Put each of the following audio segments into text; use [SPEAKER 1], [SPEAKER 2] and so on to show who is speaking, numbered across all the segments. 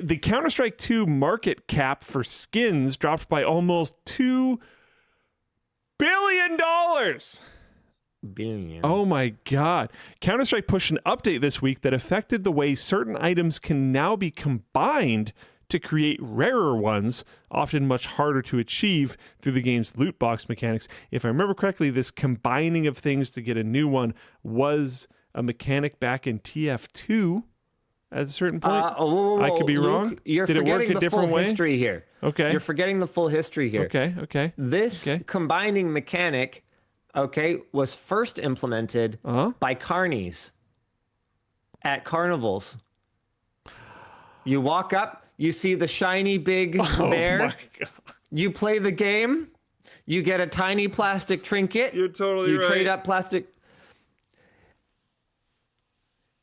[SPEAKER 1] the Counter-Strike 2 market cap for skins dropped by almost $2 billion.
[SPEAKER 2] Billion.
[SPEAKER 1] Oh my God. Counter-Strike pushed an update this week that affected the way certain items can now be combined to create rarer ones, often much harder to achieve through the game's loot box mechanics. If I remember correctly, this combining of things to get a new one was a mechanic back in TF2 at a certain point. I could be
[SPEAKER 2] Luke,
[SPEAKER 1] wrong.
[SPEAKER 2] You're
[SPEAKER 1] Did it work
[SPEAKER 2] forgetting
[SPEAKER 1] a
[SPEAKER 2] the
[SPEAKER 1] different
[SPEAKER 2] full
[SPEAKER 1] way?
[SPEAKER 2] history here.
[SPEAKER 1] Okay.
[SPEAKER 2] You're forgetting the full history here.
[SPEAKER 1] Okay.
[SPEAKER 2] This combining mechanic, was first implemented by carnies at carnivals. You walk up, you see the shiny big bear.
[SPEAKER 1] My God.
[SPEAKER 2] You play the game, you get a tiny plastic trinket.
[SPEAKER 1] You're totally right.
[SPEAKER 2] You trade up plastic.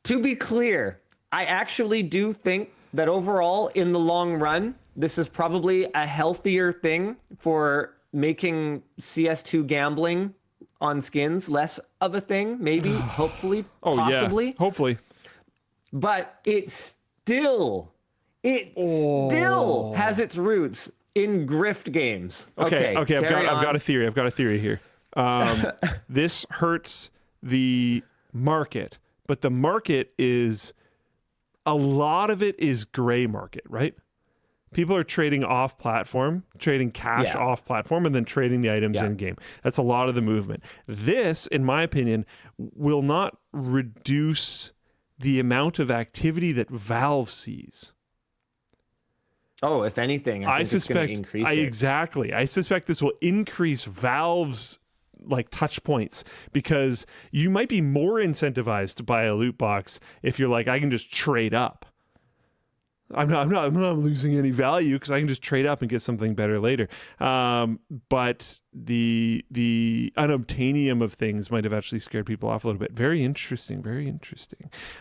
[SPEAKER 2] To be clear, I actually do think that overall, in the long run, this is probably a healthier thing for making CS2 gambling on skins less of a thing, maybe, hopefully, possibly.
[SPEAKER 1] Yeah. Hopefully.
[SPEAKER 2] But it still has its roots in grift games.
[SPEAKER 1] Okay. I've got a theory. I've got a theory here. This hurts the market, but the market is, a lot of it is gray market, right? People are trading off platform, trading cash off platform, and then trading the items in game. That's a lot of the movement. This, in my opinion, will not reduce the amount of activity that Valve sees.
[SPEAKER 2] Oh, if anything, I think it's going to increase it.
[SPEAKER 1] Exactly. I suspect this will increase Valve's touch points, because you might be more incentivized to buy a loot box if you're like, I can just trade up. I'm not losing any value because I can just trade up and get something better later. But the unobtainium of things might have actually scared people off a little bit. Very interesting.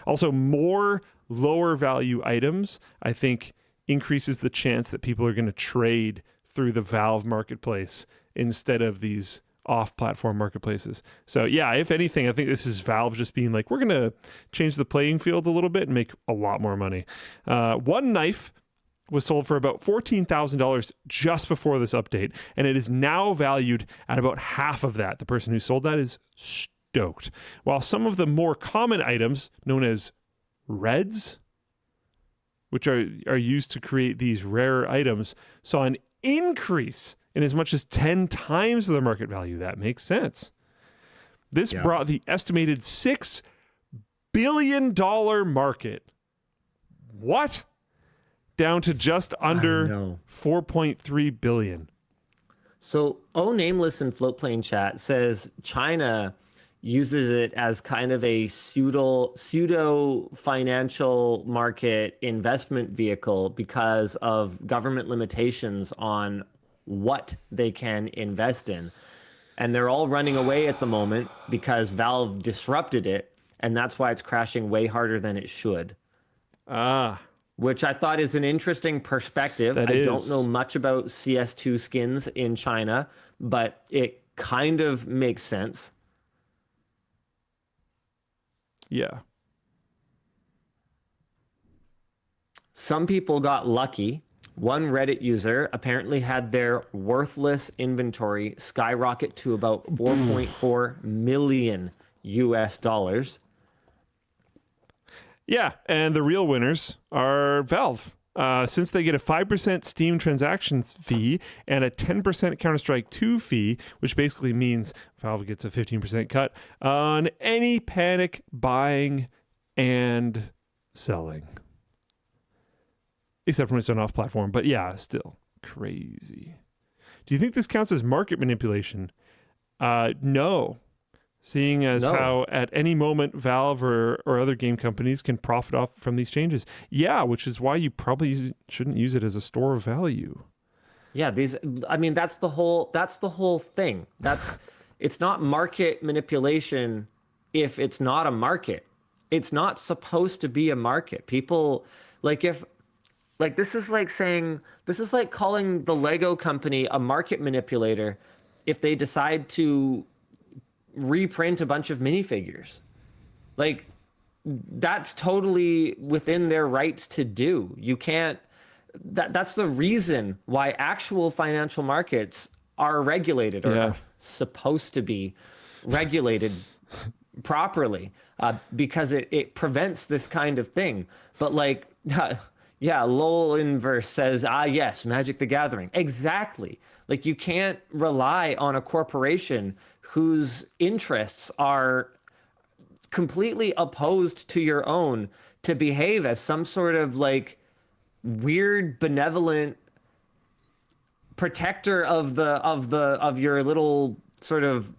[SPEAKER 1] Also, more lower value items, I think, increases the chance that people are going to trade through the Valve marketplace instead of these off-platform marketplaces. So yeah, if anything, I think this is Valve just being like, we're going to change the playing field a little bit and make a lot more money. One knife was sold for about $14,000 just before this update, and it is now valued at about half of that. The person who sold that is stoked. While some of the more common items, known as reds, which are used to create these rare items, saw an increase in as much as 10 times the market value. That makes sense. This brought the estimated $6 billion market, down to just under $4.3 billion.
[SPEAKER 2] So, Nameless in Floatplane Chat says China uses it as kind of a pseudo financial market investment vehicle because of government limitations on what they can invest in. And they're all running away at the moment because Valve disrupted it, and that's why it's crashing way harder than it should. Which I thought is an interesting perspective. I don't know much about CS2 skins in China, but it kind of makes sense.
[SPEAKER 1] Yeah.
[SPEAKER 2] Some people got lucky. One Reddit user apparently had their worthless inventory skyrocket to about 4.4 million US dollars.
[SPEAKER 1] Yeah, and the real winners are Valve. Since they get a 5% Steam transactions fee and a 10% Counter-Strike 2 fee, which basically means Valve gets a 15% cut on any panic buying and selling. Except when it's done off-platform. But yeah, still crazy. Do you think this counts as market manipulation? No. Seeing as how at any moment Valve or other game companies can profit off from these changes. Yeah, which is why you probably shouldn't use it as a store of value.
[SPEAKER 2] Yeah, that's the whole thing. It's not market manipulation if it's not a market. It's not supposed to be a market. People, this is like calling the Lego company a market manipulator if they decide to reprint a bunch of minifigures. that's totally within their rights to do. You can't, that's the reason why actual financial markets are regulated, or are supposed to be regulated properly, because it prevents this kind of thing. But like, yeah, Lowell Inverse says, yes, Magic the Gathering. Exactly. Like, you can't rely on a corporation whose interests are completely opposed to your own to behave as some sort of like weird benevolent protector of your little sort of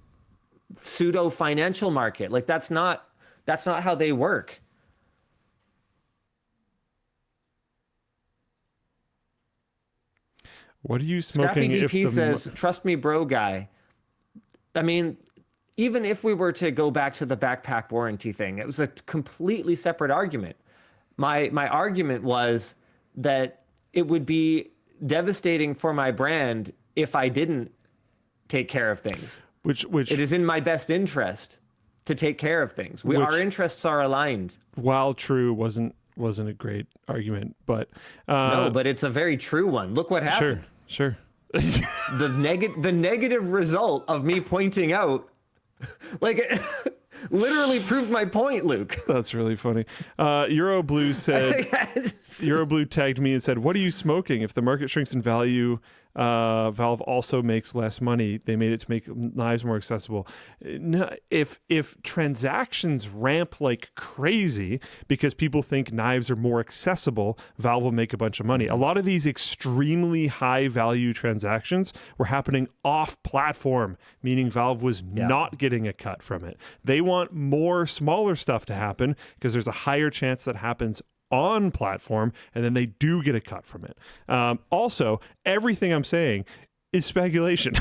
[SPEAKER 2] pseudo financial market. Like, that's not how they work.
[SPEAKER 1] What are you smoking?
[SPEAKER 2] Scrappy DP says, trust me, bro, guy. I mean, even if we were to go back to the backpack warranty thing, it was a completely separate argument. My argument was that it would be devastating for my brand if I didn't take care of things. Which it is in my best interest to take care of things. Our interests are aligned.
[SPEAKER 1] While true, wasn't a great argument, but
[SPEAKER 2] no, but it's a very true one. Look what happened.
[SPEAKER 1] Sure.
[SPEAKER 2] The negative result of me pointing out, like, literally proved my point, Luke.
[SPEAKER 1] That's really funny. Euroblue said, Euroblue tagged me and said, "What are you smoking? If the market shrinks in value, Valve also makes less money. They made it to make knives more accessible." No, if transactions ramp like crazy because people think knives are more accessible, Valve will make a bunch of money. A lot of these extremely high value transactions were happening off platform, meaning Valve was not getting a cut from it. They want more smaller stuff to happen because there's a higher chance that happens on platform, and then they do get a cut from it. Also, everything I'm saying is speculation,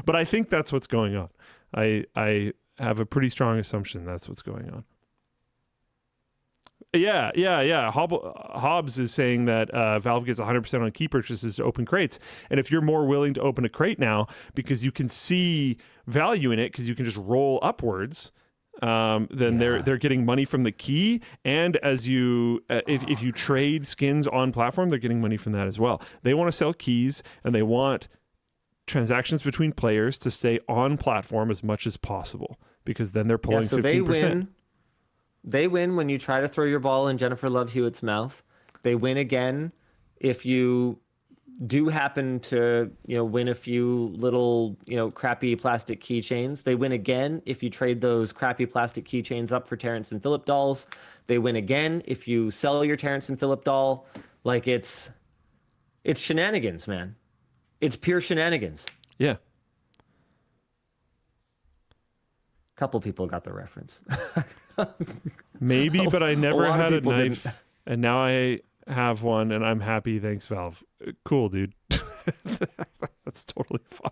[SPEAKER 1] but I think that's what's going on. I have a pretty strong assumption that's what's going on. Yeah. Hobbs is saying that Valve gets 100% on key purchases to open crates. And if you're more willing to open a crate now because you can see value in it because you can just roll upwards, then they're getting money from the key, and as you if you trade skins on platform, they're getting money from that as well. They want to sell keys, and they want transactions between players to stay on platform as much as possible, because then they're pulling 15%.
[SPEAKER 2] They win when you try to throw your ball in Jennifer Love Hewitt's mouth. They win again if you do happen to, win a few little, crappy plastic keychains. They win again if you trade those crappy plastic keychains up for Terrence and Phillip dolls. They win again if you sell your Terrence and Phillip doll. Like, it's shenanigans, man. It's pure shenanigans.
[SPEAKER 1] Yeah.
[SPEAKER 2] Couple people got the reference.
[SPEAKER 1] Maybe, but I never had a knife, didn't. And now I have one, and I'm happy. Thanks, Valve. Cool, dude. That's totally fine.